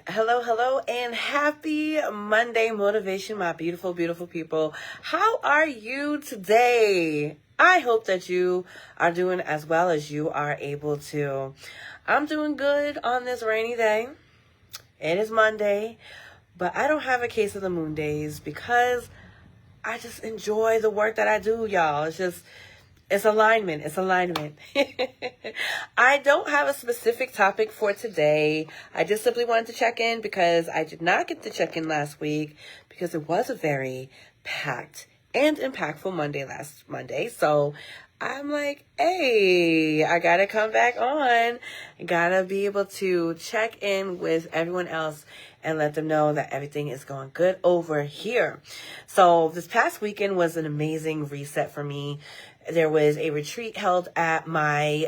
Hello, hello, and happy Monday motivation, my beautiful, beautiful people. How are you today? I hope that you are doing as well as you are able to. I'm doing good on this rainy day. It is Monday, but I don't have a case of the moon days because I just enjoy the work that I do, y'all. It's alignment. It's alignment. I don't have a specific topic for today. I just simply wanted to check in because I did not get to check in last week because it was a very packed and impactful Monday last Monday. So I'm like, hey, I got to come back on. I got to be able to check in with everyone else and let them know that everything is going good over here. So this past weekend was an amazing reset for me. There was a retreat held at my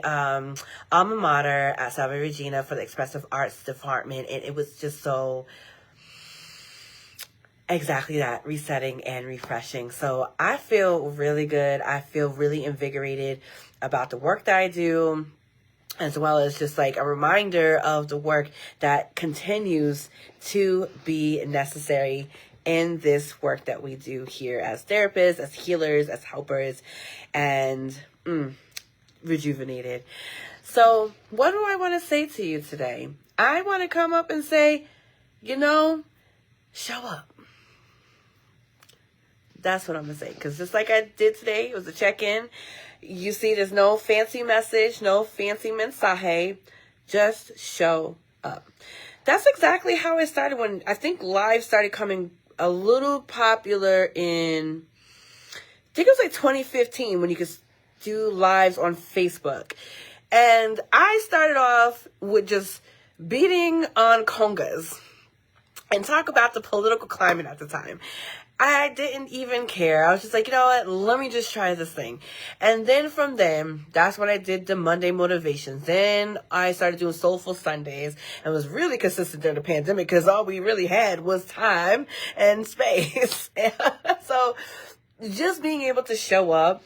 alma mater at Salve Regina for the Expressive Arts Department, and it was just so exactly that, resetting and refreshing. So I feel really good. I feel really invigorated about the work that I do, as well as just like a reminder of the work that continues to be necessary in this work that we do here as therapists, as healers, as helpers, and rejuvenated. So what do I want to say to you today? I want to come up and say, show up. That's what I'm going to say. Because just like I did today, it was a check-in. You see, there's no fancy message, no fancy mensaje. Just show up. That's exactly how it started when I think live started coming a little popular in, I think it was like 2015 when you could do lives on Facebook. And I started off with just beating on congas and talk about the political climate at the time. I didn't even care. I was just like, you know what? Let me just try this thing. And then from then, that's when I did the Monday motivations. Then I started doing Soulful Sundays and was really consistent during the pandemic because all we really had was time and space. So just being able to show up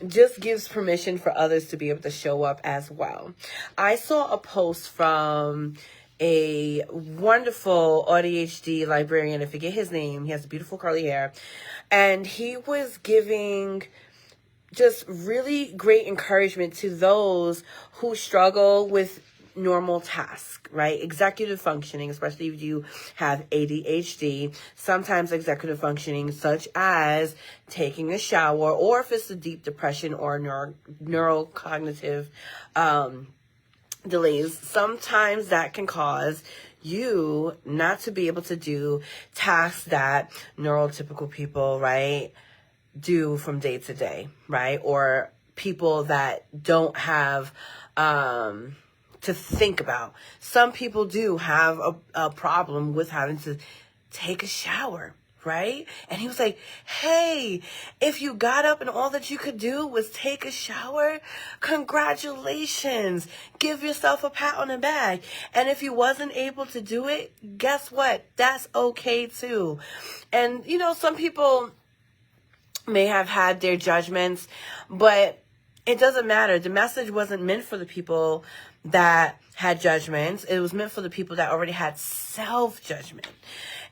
just gives permission for others to be able to show up as well. I saw a post from a wonderful ADHD librarian. I forget his name. He has beautiful curly hair. And he was giving just really great encouragement to those who struggle with normal tasks, right? Executive functioning, especially if you have ADHD, sometimes executive functioning such as taking a shower, or if it's a deep depression or neurocognitive delays, sometimes that can cause you not to be able to do tasks that neurotypical people, right, do from day to day, right? Or people that don't have to think about. Some people do have a problem with having to take a shower, right? And he was like, hey, if you got up and all that you could do was take a shower, congratulations. Give yourself a pat on the back. And if you wasn't able to do it, guess what? That's okay too. And, some people may have had their judgments, but it doesn't matter. The message wasn't meant for the people that had judgments. It was meant for the people that already had self-judgment.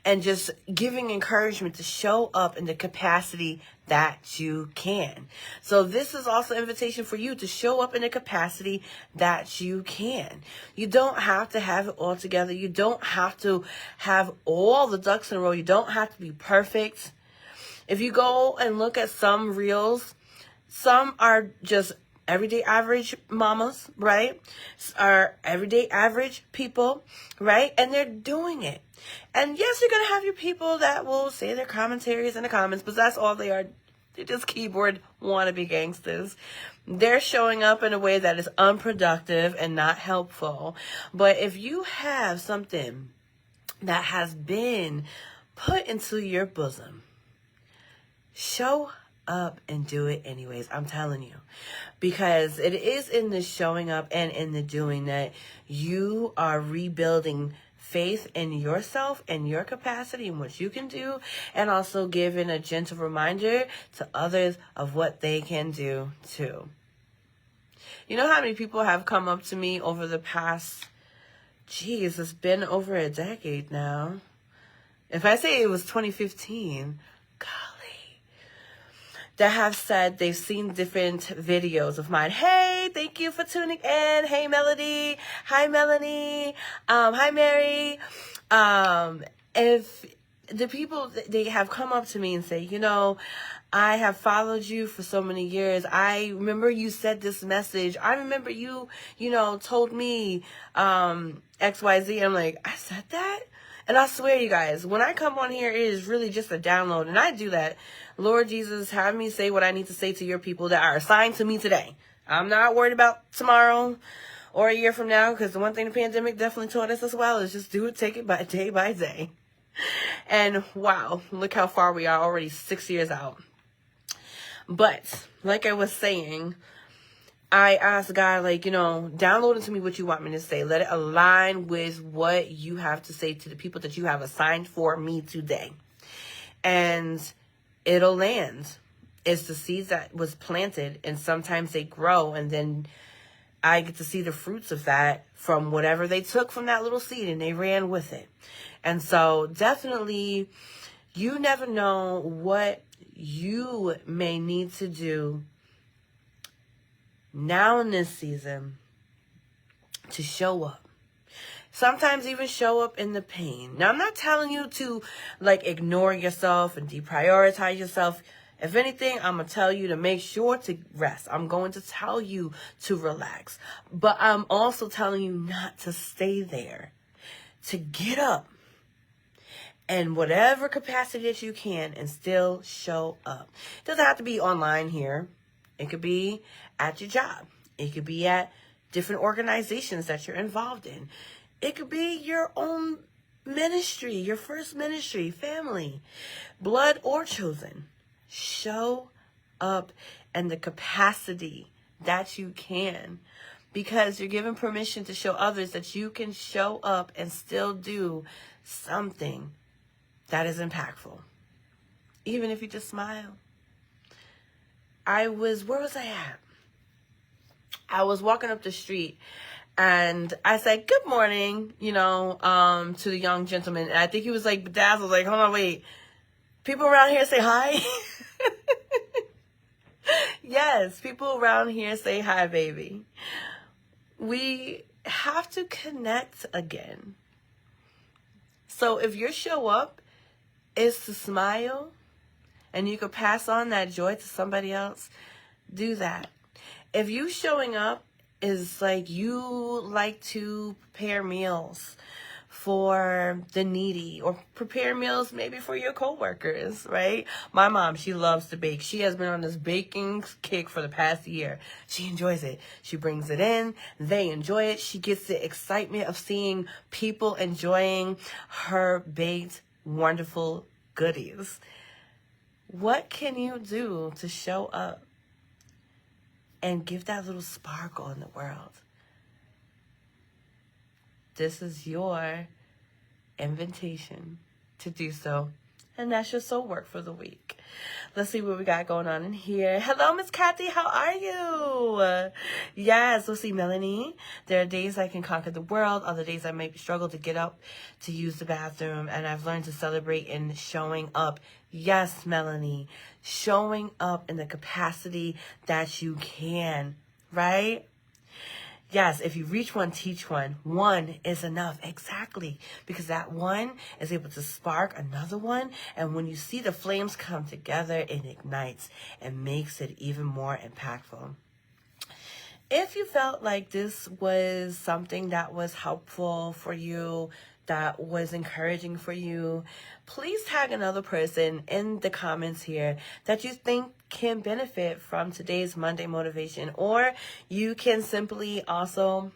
And just giving encouragement to show up in the capacity that you can. So this is also an invitation for you to show up in the capacity that you can. You don't have to have it all together. You don't have to have all the ducks in a row. You don't have to be perfect. If you go and look at some reels, some are just everyday average mamas, right? Are everyday average people, right? And they're doing it. And yes, you're going to have your people that will say their commentaries in the comments, but that's all they are. They're just keyboard wannabe gangsters. They're showing up in a way that is unproductive and not helpful. But if you have something that has been put into your bosom, show up and do it anyways. I'm telling you, because it is in the showing up and in the doing that you are rebuilding faith in yourself and your capacity and what you can do, and also giving a gentle reminder to others of what they can do too. You know how many people have come up to me over the past Geez, it's been over a decade now. If I say it was 2015, golly, that have said they've seen different videos of mine. Hey, thank you for tuning in. Hey, Melody. Hi, Melanie. Hi, Mary. If the people, they have come up to me and say, you know, I have followed you for so many years. I remember you said this message. I remember you, told me XYZ. I'm like, I said that? And I swear, you guys, when I come on here, it is really just a download. And I do that. Lord Jesus, have me say what I need to say to your people that are assigned to me today. I'm not worried about tomorrow or a year from now, because the one thing the pandemic definitely taught us as well is just take it by day. And wow, look how far we are already, 6 years out. But like I was saying, I asked God, download into me what you want me to say. Let it align with what you have to say to the people that you have assigned for me today. And it'll land. It's the seeds that was planted, and sometimes they grow, and then I get to see the fruits of that from whatever they took from that little seed, and they ran with it. And so definitely, you never know what you may need to do now in this season to show up. Sometimes even show up in the pain. Now, I'm not telling you to ignore yourself and deprioritize yourself. If anything, I'm going to tell you to make sure to rest. I'm going to tell you to relax. But I'm also telling you not to stay there. To get up in whatever capacity that you can and still show up. It doesn't have to be online here. It could be at your job. It could be at different organizations that you're involved in. It could be your own ministry, your first ministry, family, blood or chosen. Show up in the capacity that you can, because you're given permission to show others that you can show up and still do something that is impactful. Even if you just smile. Where was I at? I was walking up the street and I said, good morning, to the young gentleman. And I think he was bedazzled, hold on, wait. People around here say hi? Yes, people around here say hi, baby. We have to connect again. So if your show up is to smile and you could pass on that joy to somebody else, do that. If you showing up is you like to prepare meals for the needy, or prepare meals maybe for your coworkers, right? My mom, she loves to bake. She has been on this baking kick for the past year. She enjoys it. She brings it in. They enjoy it. She gets the excitement of seeing people enjoying her baked wonderful goodies. What can you do to show up and give that little sparkle in the world? This is your invitation to do so. And that's your soul work for the week. Let's see what we got going on in here. Hello, Miss Kathy. How are you? Yes, we'll see, Melanie. There are days I can conquer the world. Other days I may struggle to get up to use the bathroom. And I've learned to celebrate in showing up. Yes, Melanie. Showing up in the capacity that you can. Right? Yes, if you reach one, teach one. One is enough. Exactly. Because that one is able to spark another one. And when you see the flames come together, it ignites and makes it even more impactful. If you felt like this was something that was helpful for you, that was encouraging for you, please tag another person in the comments here that you think can benefit from today's Monday motivation. Or you can simply also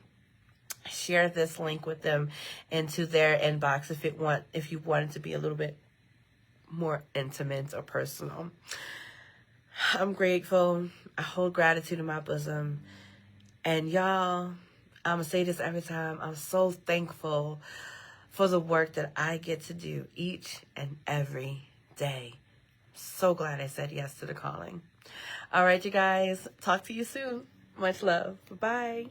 share this link with them into their inbox if you want it to be a little bit more intimate or personal. I'm grateful. I hold gratitude in my bosom. And y'all, I'm going to say this every time, I'm so thankful for the work that I get to do each and every day. So glad I said yes to the calling. All right, you guys. Talk to you soon. Much love. Bye-bye.